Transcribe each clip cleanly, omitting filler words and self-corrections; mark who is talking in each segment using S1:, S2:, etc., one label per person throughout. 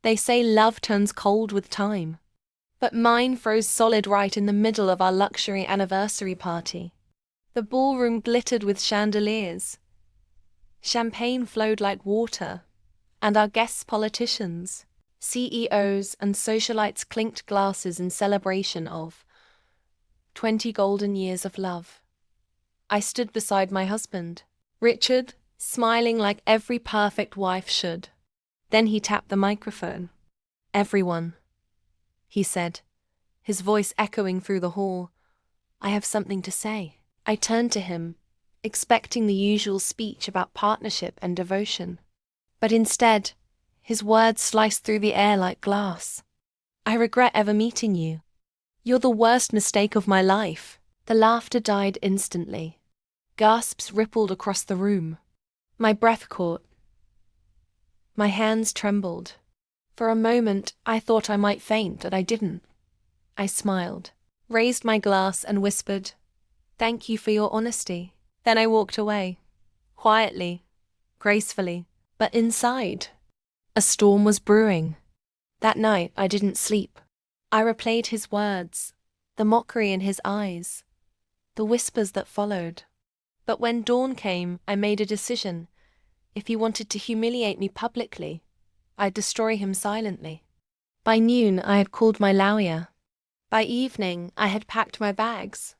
S1: They say love turns cold with time. But mine froze solid right in the middle of our luxury anniversary party. The ballroom glittered with chandeliers. Champagne flowed like water, and our guests politicians, CEOs, and socialites clinked glasses in celebration of 20 golden years of love. I stood beside my husband, Richard, smiling like every perfect wife should. Then he tapped the microphone. "Everyone," he said, his voice echoing through the hall. "I have something to say." I turned to him, expecting the usual speech about partnership and devotion. But instead, his words sliced through the air like glass. "I regret ever meeting you. You're the worst mistake of my life." The laughter died instantly. Gasps rippled across the room. My breath caught. My hands trembled. For a moment, I thought I might faint, but I didn't. I smiled, raised my glass, and whispered, "Thank you for your honesty." Then I walked away. Quietly, gracefully, but inside, a storm was brewing. That night, I didn't sleep. I replayed his words, the mockery in his eyes, the whispers that followed. But when dawn came, I made a decision. If he wanted to humiliate me publicly, I'd destroy him silently. By noon, I had called my lawyer. By evening, I had packed my bags.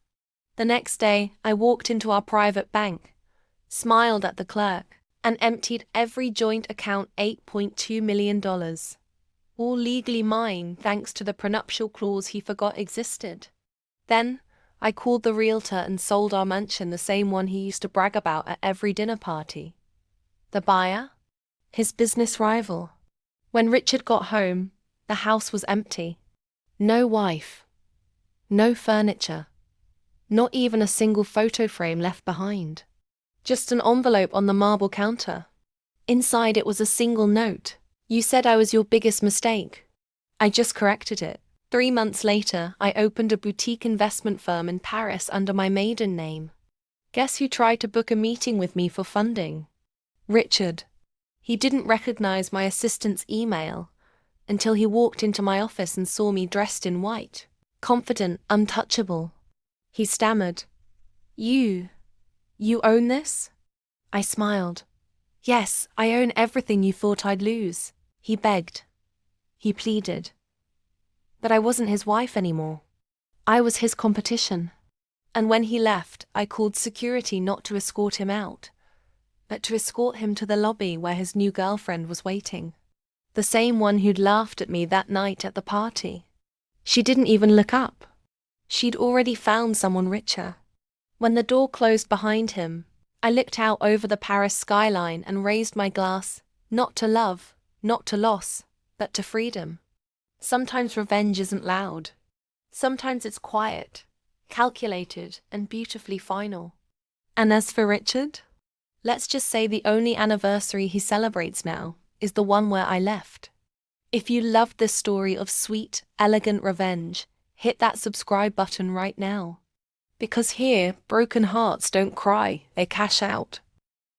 S1: The next day, I walked into our private bank, smiled at the clerk, and emptied every joint account $8.2 million. All legally mine thanks to the prenuptial clause he forgot existed. Then, I called the realtor and sold our mansion, the same one he used to brag about at every dinner party. The buyer? His business rival. When Richard got home, the house was empty. No wife. No furniture. Not even a single photo frame left behind. Just an envelope on the marble counter. Inside it was a single note. "You said I was your biggest mistake. I just corrected it." 3 months later, I opened a boutique investment firm in Paris under my maiden name. Guess who tried to book a meeting with me for funding? Richard. He didn't recognize my assistant's email until he walked into my office and saw me dressed in white, confident, untouchable. He stammered, You own this?" I smiled. "Yes, I own everything you thought I'd lose." He begged. He pleaded. But I wasn't his wife anymore. I was his competition. And when he left, I called security not to escort him out, but to escort him to the lobby where his new girlfriend was waiting. The same one who'd laughed at me that night at the party. She didn't even look up. She'd already found someone richer. When the door closed behind him, I looked out over the Paris skyline and raised my glass, not to love, not to loss, but to freedom. Sometimes revenge isn't loud. Sometimes it's quiet, calculated, and beautifully final. And as for Richard, let's just say the only anniversary he celebrates now is the one where I left. If you loved this story of sweet, elegant revenge, hit that subscribe button right now. Because here, broken hearts don't cry, they cash out.